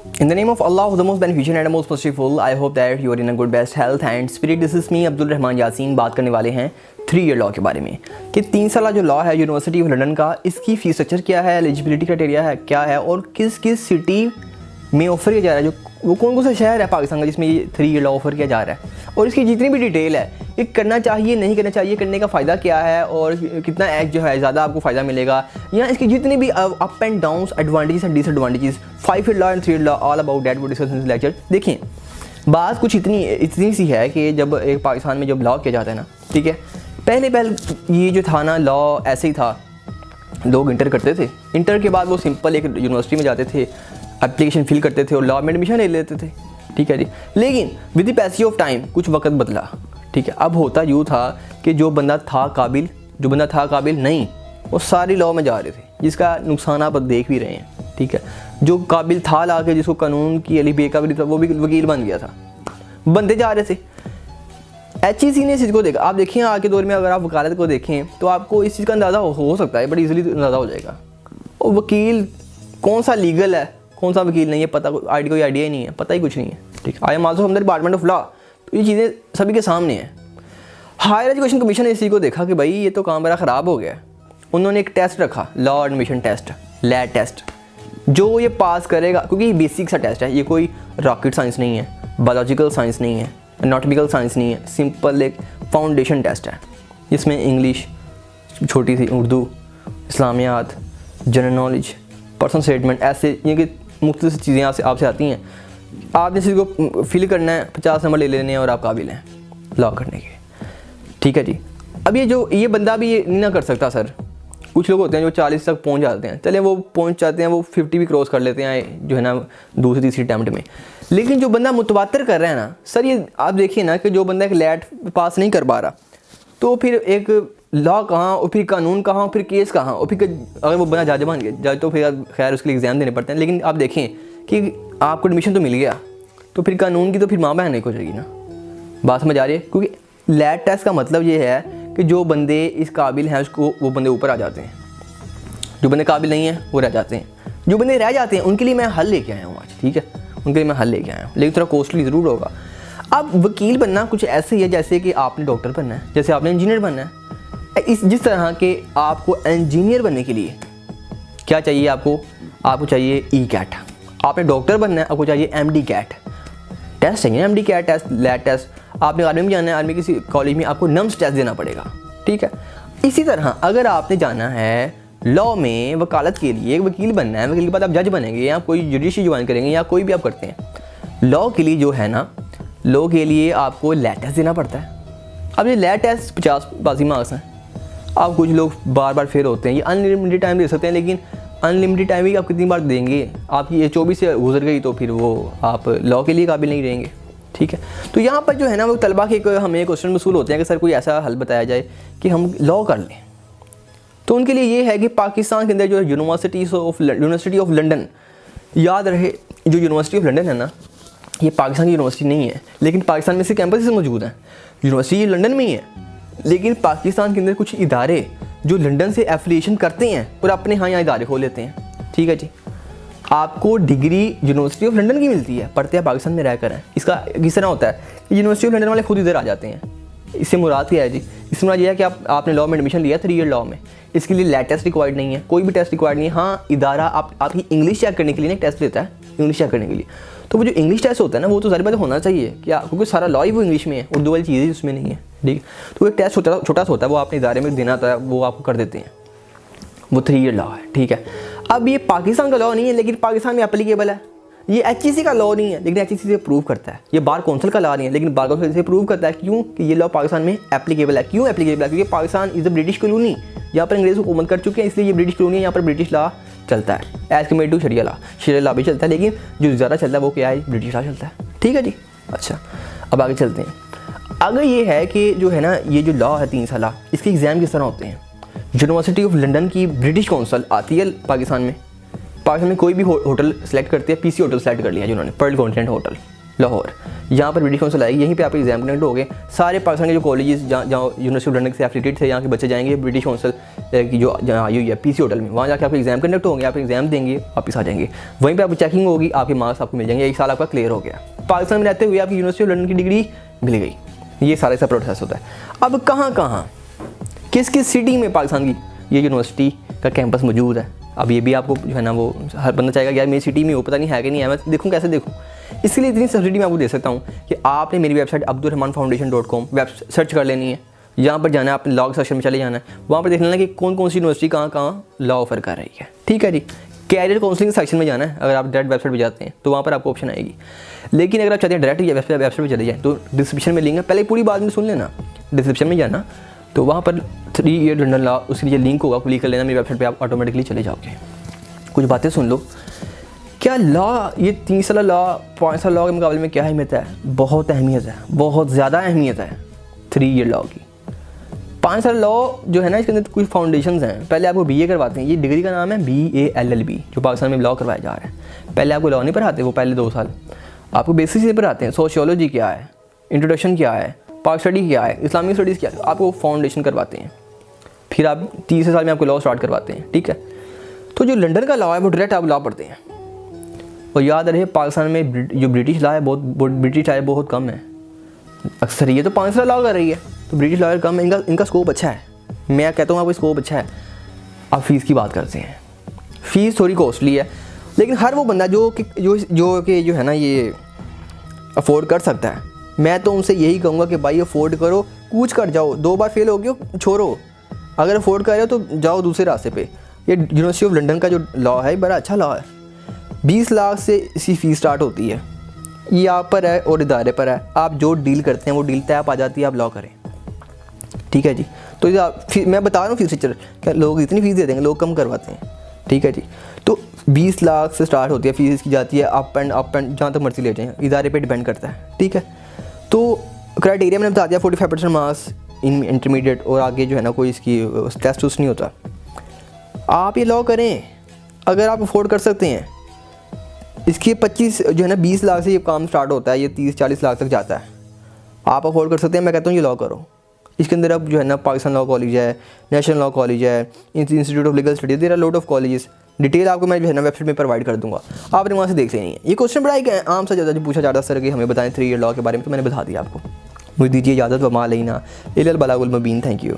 In the name of Allah, the most beneficent and most merciful, I hope that you are in a good best health and spirit. This is me, Abdul Rahman Yasin. बात करने वाले हैं 3 year law के बारे में कि 3 साल जो लॉ है यूनिवर्सिटी ऑफ लंदन का, इसकी फीस स्ट्रक्चर क्या है, एलिजिबिलिटी क्राइटेरिया है क्या है और किस किस सिटी में ऑफर किया जा रहा है, जो वो कौन कौन सा शहर है पाकिस्तान का जिसमें ये 3 ईयर लॉ ऑफर किया जा रहा है, और इसकी जितनी भी डिटेल है, ये करना चाहिए नहीं करना चाहिए, करने का फ़ायदा क्या है और कितना एज जो है ज़्यादा आपको फ़ायदा मिलेगा, या इसकी जितनी भी up and down advantages and disadvantages, 5 year law and 3 year law, all about that वो डिस्कस इन दिस लेक्चर। देखिए बात कुछ इतनी सी है कि जब एक पाकिस्तान में जब लॉ किया जाता है ना, ठीक है, पहले ये जो था ना लॉ ऐसे ही था, लोग इंटर करते थे, इंटर के बाद वो सिंपल एक यूनिवर्सिटी में जाते थे, एप्लीकेशन फिल करते थे और लॉ में एडमिशन ले लेते थे, ठीक है जी। लेकिन with the passage of time कुछ वक्त बदला, ठीक है। अब होता यूँ था कि जो बंदा था काबिल नहीं, वो सारी लॉ में जा रहे थे, जिसका नुकसान आप देख भी रहे हैं, ठीक है। जो काबिल था ला के जिसको कानून की अली बेकाबिल था, वो भी वकील बन गया था, बनते जा रहे थे। HEC ने इस चीज़ को देखा। आप देखिए आज के दौर में अगर आप वकालत को देखें तो आपको इस चीज़ का अंदाज़ा हो सकता है, बड़ी इजीली अंदाज़ा हो जाएगा। और वकील कौन सा लीगल है कौन सा वकील नहीं है पता, कोई आइडिया ही नहीं है, पता ही कुछ नहीं है, ठीक है। I am also from the department of law, तो ये चीज़ें सभी के सामने हैं। हायर एजुकेशन कमीशन ने इसी को देखा कि भाई ये तो काम बड़ा ख़राब हो गया। उन्होंने एक टेस्ट रखा, law admission test, LAT test, जो ये पास करेगा, क्योंकि ये बेसिक सा टेस्ट है, ये कोई रॉकेट साइंस नहीं है, बायोलॉजिकल साइंस नहीं है, एनाटॉमिकल साइंस नहीं है, सिंपल एक फाउंडेशन टेस्ट है। इसमें इंग्लिश छोटी सी, Urdu, Islamiat, general knowledge, personal statement, ऐसे ये कि मुख्तलिफ चीज़ें आपसे आती हैं। आपने इसी को फिल करना है, 50 नंबर ले लेने हैं और आप काबिल हैं लॉ करने के, ठीक है जी। अब ये बंदा भी ये नहीं ना कर सकता सर। कुछ लोग होते हैं जो 40 तक पहुंच जाते हैं, चले वो पहुंच जाते हैं, वो 50 भी क्रॉस कर लेते हैं जो है ना दूसरी तीसरी अटैम्प्ट में। लेकिन जो बंदा मुतवातिर कर रहा है ना सर, ये आप देखिए ना कि जो बंदा एक लैट पास नहीं कर पा रहा, तो फिर एक लॉ कहाँ और फिर कानून कहाँ और फिर केस कहाँ, और फिर अगर वो बंदा जज बन गया तो फिर खैर उसके लिए एग्ज़ाम देने पड़ते हैं। लेकिन आप देखें कि आपको एडमिशन तो मिल गया, तो फिर कानून की तो फिर माँ बहन नहीं हो जाएगी ना। बात समझ आ रही है? क्योंकि लैट टेस्ट का मतलब ये है कि जो बंदे इस काबिल हैं उसको वो बंदे ऊपर आ जाते हैं, जो बंदे काबिल नहीं हैं वो रह जाते हैं। जो बंदे रह जाते हैं उनके लिए मैं हल लेके आया हूँ आज, ठीक है, उनके लिए मैं हल लेके आया हूँ, लेकिन थोड़ा कॉस्टली ज़रूर होगा। अब वकील बनना कुछ ऐसे ही है जैसे कि आपने डॉक्टर बनना है, जैसे आपने इंजीनियर बनना है। जिस तरह के आपको इंजीनियर बनने के लिए क्या चाहिए, आपको चाहिए ECAT। आपने डॉक्टर बनना है, आपको चाहिए MD CAT टेस्ट चाहिए, MD CAT test, LAT test. आपने आर्मी में जाना है, आर्मी किसी कॉलेज में आपको NUMS टेस्ट देना पड़ेगा, ठीक है। इसी तरह अगर आपने जाना है लॉ में वकालत के लिए, एक वकील बनना है, वकील के बाद आप जज बनेंगे या कोई जुडिशरी ज्वाइन करेंगे या कोई भी आप करते हैं, लॉ के लिए जो है ना, लॉ के लिए आपको लैट टेस्ट देना पड़ता है। अब ये लैट टेस्ट 50 मार्क्स हैं। अब कुछ लोग बार बार फेल होते हैं, ये अनलिमिटेड टाइम दे सकते हैं, लेकिन अनलिमिटेड टाइम भी आप कितनी बार देंगे, आपकी ये 24 से गुजर गई तो फिर वो आप लॉ के लिए काबिल नहीं रहेंगे, ठीक है। तो यहाँ पर जो है ना वो तलबा के हमें क्वेश्चन मसूल होते हैं कि सर कोई ऐसा हल बताया जाए कि हम लॉ कर लें। तो उनके लिए ये है कि पाकिस्तान के अंदर जो यूनिवर्सिटी ऑफ लंदन, याद रहे जो यूनिवर्सिटी ऑफ लंदन है ना, ये पाकिस्तान की यूनिवर्सिटी नहीं है, लेकिन पाकिस्तान में से कैंपस मौजूद हैं। यूनिवर्सिटी लंदन में ही है, लेकिन पाकिस्तान के अंदर कुछ इदारे जो लंदन से एफिलिएशन करते हैं और अपने यहाँ इदारे खोल लेते हैं, ठीक है जी। आपको डिग्री यूनिवर्सिटी ऑफ लंदन की मिलती है, पढ़ते हैं पाकिस्तान में रहकर हैं। इसका किस तरह होता है कि यूनिवर्सिटी ऑफ लंदन वाले खुद इधर आ जाते हैं। इससे मुराद क्या है जी? इससे मुराद ये है कि आपने लॉ में एडमिशन लिया 3 ईयर लॉ में, इसके लिए लैट टेस्ट रिक्वायर्ड नहीं है, कोई भी टेस्ट रिक्वायर्ड नहीं है। हाँ, इदारा आपकी इंग्लिश चेक करने के लिए ना टेस्ट लेता है, इंग्लिश चेक करने के लिए। तो वो जो इंग्लिश टेस्ट होता है ना, वो तो ज़ाहिर बात होना चाहिए क्या, क्योंकि सारा लॉ ही वो इंग्लिश में है, उर्दू वाली चीज़ें उसमें नहीं है, ठीक है। तो एक टेस्ट छोटा सा होता है, वो आपने इदारे में देना होता है, वो आपको कर देते हैं, वो 3 ईयर लॉ है, ठीक है। अब ये पाकिस्तान का लॉ नहीं है, लेकिन पाकिस्तान में एप्लीकेबल है। ये HEC का लॉ नहीं है, लेकिन HEC से प्रूव करता है। ये बार कौंसिल का लॉ नहीं है, लेकिन बार कौंसिल से प्रूव करता है। क्यों कि ये लॉ पाकिस्तान में एप्लीकेबल है। क्यों एप्लीकेबल है? क्योंकि Pakistan is a British colony, यहाँ पर अंग्रेज हुकूमत कर चुके हैं, इसलिए ये ब्रिटिश कॉलोनी है, यहाँ पर ब्रिटिश लॉ चलता है as compare to sharia law भी चलता है, लेकिन जो ज़्यादा चलता है वो क्या है, ब्रिटिश लॉ चलता है, ठीक है जी। अच्छा, अब आगे चलते हैं। अगर ये है कि जो है ना ये जो लॉ है 3 साल, इसके एग्ज़ाम किस तरह होते हैं। यूनिवर्सिटी ऑफ लंदन की ब्रिटिश काउंसिल आती है पाकिस्तान में कोई भी होटल सेलेक्ट करती है, PC होटल सेलेक्ट कर लिया जिन्होंने, पर्ल कॉन्टिनेंट होटल, लाहौर, यहाँ पर ब्रिटिश काउंसिल आएगी, यहीं पे आप एग्जाम कनेक्ट हो गए। सारे पाकिस्तान के जो कॉलेजेस जहाँ यूनिवर्सिटी ऑफ लंदन से एफिलिएटेड थे, यहाँ के बच्चे जाएंगे ब्रिटिश काउंसिल की जो जहाँ आई हुई है पीसी होटल में, वहाँ जाके आपके एग्जाम कनेक्ट होंगे, आप एग्जाम देंगे, वापस आ जाएंगे, वहीं पर आपकी चेकिंग होगी, आपके मार्क्स आपको मिल जाएंगे, 1 साल आपका क्लियर हो गया। पाकिस्तान में रहते हुए आपकी यूनिवर्सिटी ऑफ लंदन की डिग्री मिल गई। ये सारा ऐसा प्रोसेस होता है। अब कहाँ किस किस सिटी में पाकिस्तान की ये यूनिवर्सिटी का कैंपस मौजूद है, अब ये भी आपको जो है ना वो हर बंदा चाहेगा यार मेरी सिटी में हो, पता नहीं है कि नहीं है, मैं देखूँ कैसे देखूँ। इसके लिए इतनी सब्सिडी मैं आपको दे सकता हूँ कि आपने मेरी वेबसाइट abdulrahmanfoundation.com वेब सर्च कर लेनी है, यहाँ पर जाना है, आपने लॉग सेक्शन में चले जाना है, वहाँ पर देख लेना कि कौन कौन सी यूनिवर्सिटी कहाँ लॉ ऑफर कर रही है। ठीक है जी। कैरियर काउंसलिंग सेक्शन में जाना है, अगर आप डायरेक्ट वेबसाइट पर जाते हैं तो वहाँ पर आपको ऑप्शन आएगी। लेकिन अगर आप चाहते हैं डायरेक्ट वेबसाइट पर चले जाएँ तो डिस्क्रिप्शन में लिंक है, पहले पूरी बात में सुन लेना। डिस्क्रिप्शन में जाना तो वहाँ पर 3 ईयर लंदन लॉ उसके लिए लिंक होगा, क्लिक कर लेना, मेरी वेबसाइट पे आप ऑटोमेटिकली चले जाओगे। कुछ बातें सुन लो, क्या लॉ ये 3 साल लॉ 5 साल लॉ के मुकाबले में क्या अहमियत है? बहुत अहमियत है, बहुत ज़्यादा अहमियत है 3 ईयर लॉ की। 5 साल लॉ जो है ना, इसके अंदर कुछ फाउंडेशंस हैं। पहले आपको BA करवाते हैं, ये डिग्री का नाम है BA-LLB, जो पाकिस्तान में लॉ करवाया जा रहा है। पहले आपको लॉ नहीं पढ़ाते, वो पहले 2 साल आपको बेसिक से पढ़ाते हैं, सोशियोलॉजी क्या है, इंट्रोडक्शन क्या है, पाक स्टडी क्या है, इस्लामिक स्टडीज़ क्या है, आपको फाउंडेशन करवाते हैं। फिर आप 30 साल में आपको लॉ स्टार्ट करवाते हैं। ठीक है, तो जो लंदन का लॉ है वो डायरेक्ट आप लॉ पढ़ते हैं। और याद रहे पाकिस्तान में जो ब्रिटिश लॉ है ब्रिटिश लॉ बहुत कम है, अक्सर ये तो 5 साल लॉ कर रही है, तो ब्रिटिश लॉयर कम है, इनका स्कोप अच्छा है। मैं कहता हूँ आपको स्कोप अच्छा है। आप फीस की बात करते हैं, फ़ीस थोड़ी कॉस्टली है, लेकिन हर वो बंदा जो है ना ये अफोर्ड कर सकता है, मैं तो उनसे यही कहूँगा कि भाई अफोर्ड करो, कूच कर जाओ, 2 बार फेल हो गए छोड़ो, अगर अफोर्ड कर रहे हो तो जाओ दूसरे रास्ते पे। ये यूनिवर्सिटी ऑफ लंदन का जो लॉ है बड़ा अच्छा लॉ है, 20 लाख से इसकी फ़ीस स्टार्ट होती है। ये आप पर है और इदारे पर है, आप जो डील करते हैं वो डील तय आ जाती है, आप लॉ करें। ठीक है जी। तो मैं बता रहा हूँ फीस स्ट्रक्चर, क्या लोग इतनी फ़ीस दे देंगे, लोग कम करवाते हैं। ठीक है जी। तो 20 लाख से स्टार्ट होती है, फीस की जाती है अप एंड जहाँ तक मर्जी ले जाएँ, इदारे पे डिपेंड करता है। ठीक है, तो क्राइटेरिया मैंने बता दिया, 45% मार्क्स इन इंटरमीडिएट, और आगे जो है ना कोई इसकी टेस्ट नहीं होता। आप ये लॉ करें अगर आप अफोर्ड कर सकते हैं। इसके 25 जो है ना 20 लाख से ये काम स्टार्ट होता है, ये 30-40 लाख तक जाता है। आप अफोर्ड कर सकते हैं, मैं कहता हूँ ये लॉ करो। इसके अंदर अब जो है ना पाकिस्तान लॉ कॉलेज है, नेशनल लॉ कॉलेज है, institute of legal studies, there are lot of colleges. Detail आपको मैं जो है ना वेबसाइट में प्रोवाइड कर दूँगा, आपने वहाँ से देख लेनी है। ये क्वेश्चन बड़ा ही आम सा ज़्यादा जो पूछा जाता है सर कि हमें बताएं 3 ईयर लॉ के बारे में, तो मैंने बता दिया आपको। मुझे दीजिए इजाज़त, वमा अलैना इल्लल बलागुल मुबीन। Thank you.